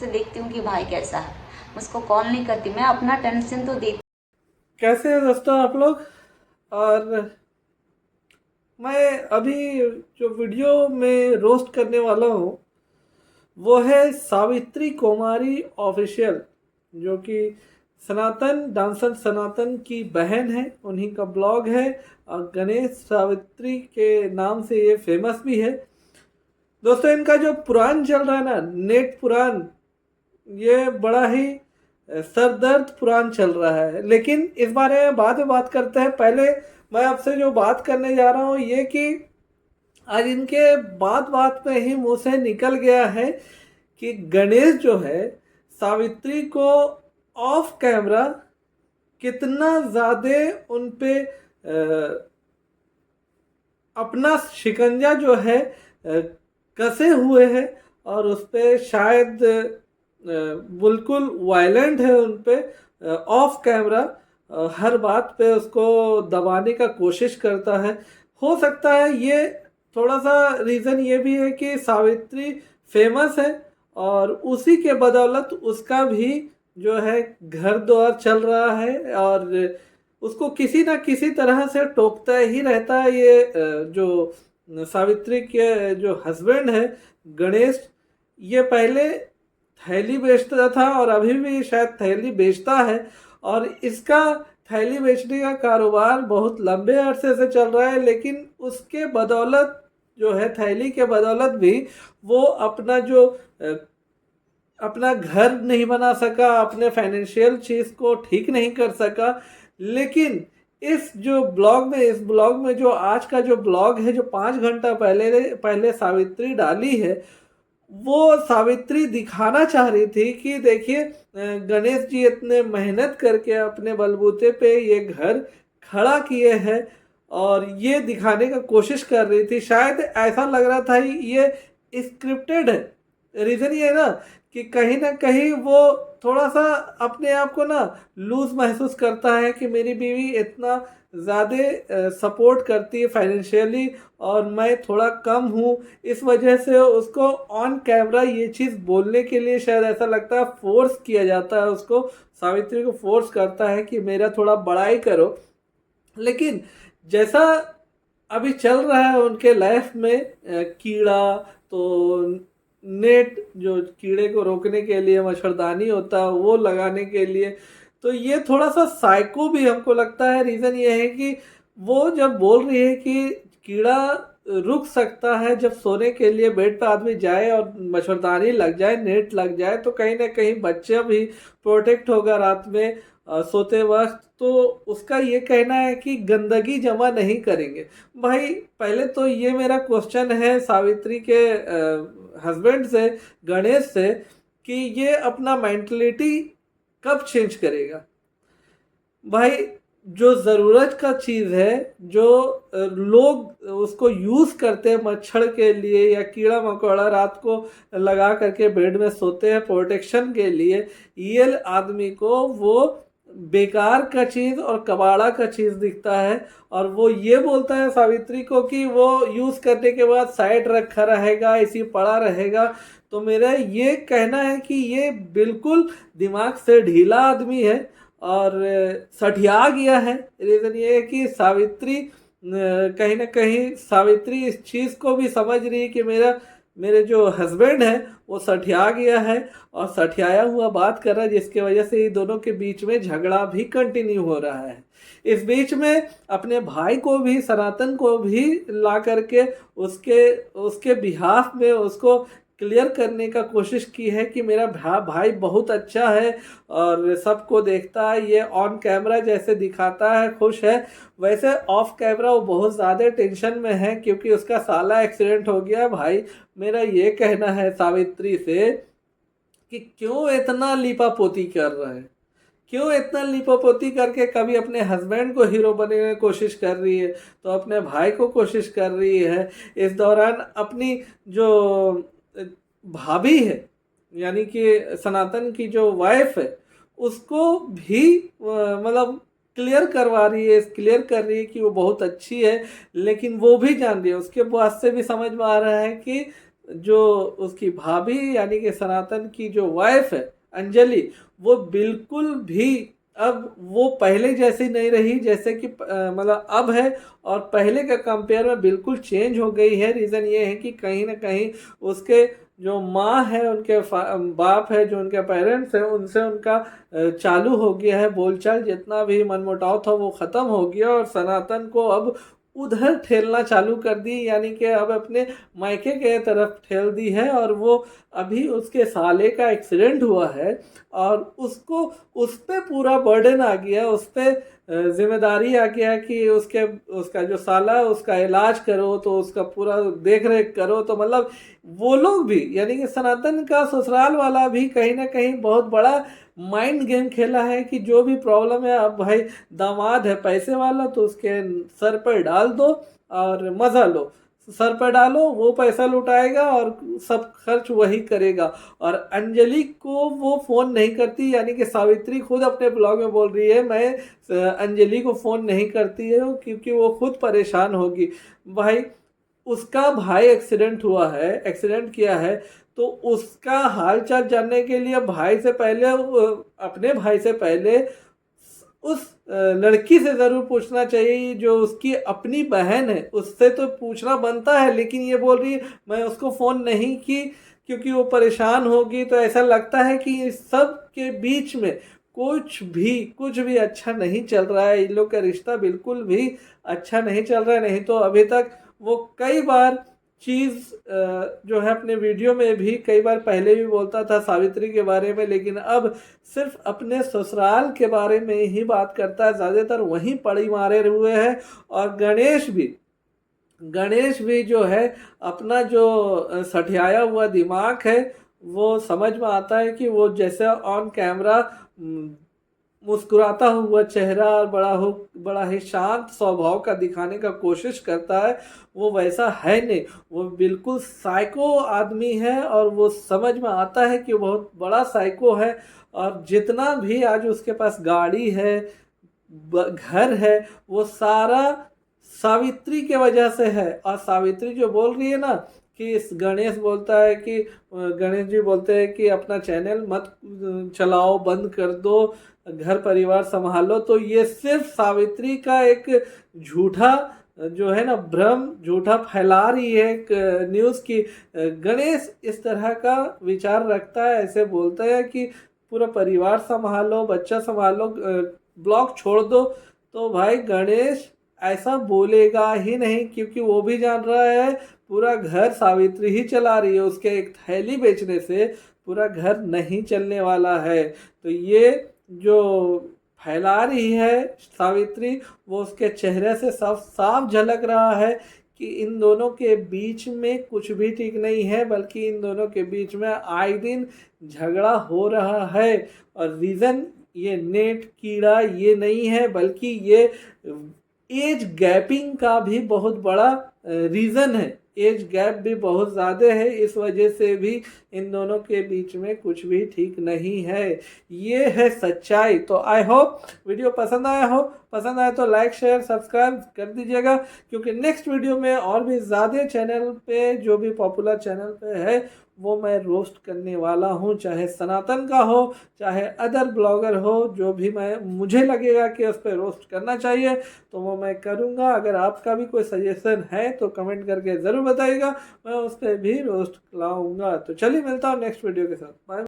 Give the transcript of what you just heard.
से देखती हूँ कि भाई कैसा है, मैं उसको कॉल नहीं करती, मैं अपना टेंशन तो देती। कैसे हैं दोस्तों आप लोग। और मैं अभी जो वीडियो में रोस्ट करने वाला हूँ वो है सावित्री कुमारी ऑफिशियल, जो कि सनातन डांसर सनातन की बहन है, उन्हीं का ब्लॉग है। और गणेश सावित्री के नाम से ये फेमस भी है। दोस्तों इनका जो पुराण चल रहा है ना, नेट पुराण, ये बड़ा ही सरदर्द पुराण चल रहा है। लेकिन इस बारे में बाद में बात करते हैं। पहले मैं आपसे जो बात करने जा रहा हूँ ये कि आज इनके बात बात में ही मुंह से निकल गया है कि गणेश जो है सावित्री को ऑफ कैमरा कितना ज़्यादा उन पे अपना शिकंजा जो है कसे हुए हैं, और उस पे शायद बिल्कुल वायलेंट है उन पे। ऑफ कैमरा हर बात पे उसको दबाने का कोशिश करता है। हो सकता है ये थोड़ा सा रीज़न ये भी है कि सावित्री फेमस है और उसी के बदौलत उसका भी जो है घर द्वार चल रहा है, और उसको किसी ना किसी तरह से टोकता ही रहता है। ये जो सावित्री के जो हस्बैंड है गणेश, ये पहले थैली बेचता था और अभी भी शायद थैली बेचता है। और इसका थैली बेचने का कारोबार बहुत लंबे अरसे से चल रहा है, लेकिन उसके बदौलत जो है थैली के बदौलत भी वो अपना जो अपना घर नहीं बना सका, अपने फाइनेंशियल चीज़ को ठीक नहीं कर सका। लेकिन इस ब्लॉग में जो आज का जो ब्लॉग है, जो 5 घंटा पहले पहले सावित्री डाली है, वो सावित्री दिखाना चाह रही थी कि देखिए गणेश जी इतने मेहनत करके अपने बलबूते पे ये घर खड़ा किए हैं, और ये दिखाने का कोशिश कर रही थी। शायद ऐसा लग रहा था ये स्क्रिप्टेड है। रीज़न ये है ना कि कहीं ना कहीं वो थोड़ा सा अपने आप को ना लूज महसूस करता है कि मेरी बीवी इतना ज़्यादा सपोर्ट करती है फाइनेंशियली और मैं थोड़ा कम हूँ। इस वजह से उसको ऑन कैमरा ये चीज़ बोलने के लिए शायद ऐसा लगता है फोर्स किया जाता है, उसको सावित्री को फोर्स करता है कि मेरा थोड़ा बड़ाई करो। लेकिन जैसा अभी चल रहा है उनके लाइफ में, कीड़ा तो नेट जो कीड़े को रोकने के लिए मच्छरदानी होता है वो लगाने के लिए, तो ये थोड़ा सा साइको भी हमको लगता है। रीज़न ये है कि वो जब बोल रही है कि कीड़ा रुक सकता है जब सोने के लिए बेड पर आदमी जाए और मच्छरदानी लग जाए, नेट लग जाए, तो कहीं ना कहीं बच्चा भी प्रोटेक्ट होगा रात में सोते वक्त। तो उसका ये कहना है कि गंदगी जमा नहीं करेंगे। भाई पहले तो ये मेरा क्वेश्चन है सावित्री के हस्बैंड से, गणेश से, कि ये अपना मेंटलिटी कब चेंज करेगा। भाई जो ज़रूरत का चीज़ है, जो लोग उसको यूज़ करते हैं मच्छर के लिए या कीड़ा मकोड़ा रात को लगा करके बेड में सोते हैं प्रोटेक्शन के लिए, ये आदमी को वो बेकार का चीज़ और कबाड़ा का चीज़ दिखता है। और वो ये बोलता है सावित्री को कि वो यूज़ करने के बाद साइड रखा रहेगा, इसी पड़ा रहेगा। तो मेरा ये कहना है कि ये बिल्कुल दिमाग से ढीला आदमी है और सठिया गया है। रीज़न ये है कि सावित्री कहीं ना कहीं सावित्री इस चीज़ को भी समझ रही है कि मेरे जो हस्बैंड है वो सठिया गया है और सठियाया हुआ बात कर रहा है, जिसके वजह से ये दोनों के बीच में झगड़ा भी कंटिन्यू हो रहा है। इस बीच में अपने भाई को भी, सनातन को भी ला करके उसके उसके बिहाफ में उसको क्लियर करने का कोशिश की है कि मेरा भाई बहुत अच्छा है और सबको देखता है, ये ऑन कैमरा जैसे दिखाता है खुश है, वैसे ऑफ कैमरा वो बहुत ज़्यादा टेंशन में है क्योंकि उसका साला एक्सीडेंट हो गया। भाई मेरा ये कहना है सावित्री से कि क्यों इतना लीपापोती कर रहा है, क्यों इतना लीपापोती करके कभी अपने हस्बैंड को हीरो बनने की कोशिश कर रही है तो अपने भाई को कोशिश कर रही है। इस दौरान अपनी जो भाभी है, यानी कि सनातन की जो वाइफ है, उसको भी मतलब क्लियर करवा रही है, क्लियर कर रही है कि वो बहुत अच्छी है। लेकिन वो भी जान रही है, उसके बात से भी समझ में आ रहा है कि जो उसकी भाभी यानी कि सनातन की जो वाइफ है अंजलि, वो बिल्कुल भी अब वो पहले जैसी नहीं रही जैसे कि मतलब अब है, और पहले का कंपेयर में बिल्कुल चेंज हो गई है। रीज़न ये है कि कहीं ना कहीं उसके जो माँ है, उनके बाप है, जो उनके पेरेंट्स हैं, उनसे उनका चालू हो गया है बोलचाल, जितना भी मनमुटाव था वो ख़त्म हो गया, और सनातन को अब उधर ठेलना चालू कर दी, यानी कि अब अपने मायके के तरफ ठेल दी है। और वो अभी उसके साले का एक्सीडेंट हुआ है और उसको उस पे पूरा बर्डन आ गया, उस पे जिम्मेदारी आ गया कि उसका जो साला है उसका इलाज करो, तो उसका पूरा देख रेख करो। तो मतलब वो लोग भी यानी कि सनातन का ससुराल वाला भी कहीं ना कहीं बहुत बड़ा माइंड गेम खेला है कि जो भी प्रॉब्लम है, अब भाई दामाद है पैसे वाला तो उसके सर पर डाल दो और मज़ा लो, सर पर डालो, वो पैसा लुटाएगा और सब खर्च वही करेगा। और अंजलि को वो फ़ोन नहीं करती, यानी कि सावित्री खुद अपने ब्लॉग में बोल रही है मैं अंजलि को फ़ोन नहीं करती है क्योंकि वो खुद परेशान होगी। भाई उसका भाई एक्सीडेंट हुआ है, एक्सीडेंट किया है, तो उसका हाल चाल जानने के लिए भाई से पहले अपने भाई से पहले उस लड़की से ज़रूर पूछना चाहिए जो उसकी अपनी बहन है, उससे तो पूछना बनता है। लेकिन ये बोल रही है मैं उसको फ़ोन नहीं की क्योंकि वो परेशान होगी। तो ऐसा लगता है कि इस सब के बीच में कुछ भी अच्छा नहीं चल रहा है, इन लोग का रिश्ता बिल्कुल भी अच्छा नहीं चल रहा है। नहीं तो अभी तक वो कई बार चीज़ जो है अपने वीडियो में भी कई बार पहले भी बोलता था सावित्री के बारे में, लेकिन अब सिर्फ अपने ससुराल के बारे में ही बात करता है, ज़्यादातर वहीं पड़ी मारे हुए हैं। और गणेश भी जो है अपना जो सठियाया हुआ दिमाग है, वो समझ में आता है कि वो जैसे ऑन कैमरा मुस्कुराता हुआ चेहरा और बड़ा ही शांत स्वभाव का दिखाने का कोशिश करता है, वो वैसा है नहीं। वो बिल्कुल साइको आदमी है और वो समझ में आता है कि वो बहुत बड़ा साइको है। और जितना भी आज उसके पास गाड़ी है, घर है, वो सारा सावित्री के वजह से है। और सावित्री जो बोल रही है ना कि इस गणेश बोलता है कि गणेश जी बोलते हैं कि अपना चैनल मत चलाओ, बंद कर दो, घर परिवार संभालो, तो ये सिर्फ सावित्री का एक झूठा जो है ना भ्रम झूठा फैला रही है एक न्यूज़ की। गणेश इस तरह का विचार रखता है, ऐसे बोलता है कि पूरा परिवार संभालो, बच्चा संभालो, ब्लॉग छोड़ दो। तो भाई गणेश ऐसा बोलेगा ही नहीं, क्योंकि वो भी जान रहा है पूरा घर सावित्री ही चला रही है, उसके एक थैली बेचने से पूरा घर नहीं चलने वाला है। तो ये जो फैला रही है सावित्री, वो उसके चेहरे से साफ साफ झलक रहा है कि इन दोनों के बीच में कुछ भी ठीक नहीं है, बल्कि इन दोनों के बीच में आए दिन झगड़ा हो रहा है। और रीज़न ये नेट कीड़ा ये नहीं है, बल्कि ये एज गैपिंग का भी बहुत बड़ा रीज़न है। एज गैप भी बहुत ज़्यादा है, इस वजह से भी इन दोनों के बीच में कुछ भी ठीक नहीं है। ये है सच्चाई। तो आई होप वीडियो पसंद आया हो, पसंद आया तो लाइक शेयर सब्सक्राइब कर दीजिएगा, क्योंकि नेक्स्ट वीडियो में और भी ज़्यादा चैनल पे जो भी पॉपुलर चैनल पे है वो मैं रोस्ट करने वाला हूँ, चाहे सनातन का हो चाहे अदर ब्लॉगर हो, जो भी मुझे लगेगा कि उस पर रोस्ट करना चाहिए तो वो मैं करूँगा। अगर आपका भी कोई सजेशन है तो कमेंट करके ज़रूर बताइएगा, मैं उस पर भी रोस्ट लाऊंगा। तो चलिए मिलता हूँ नेक्स्ट वीडियो के साथ। बाय।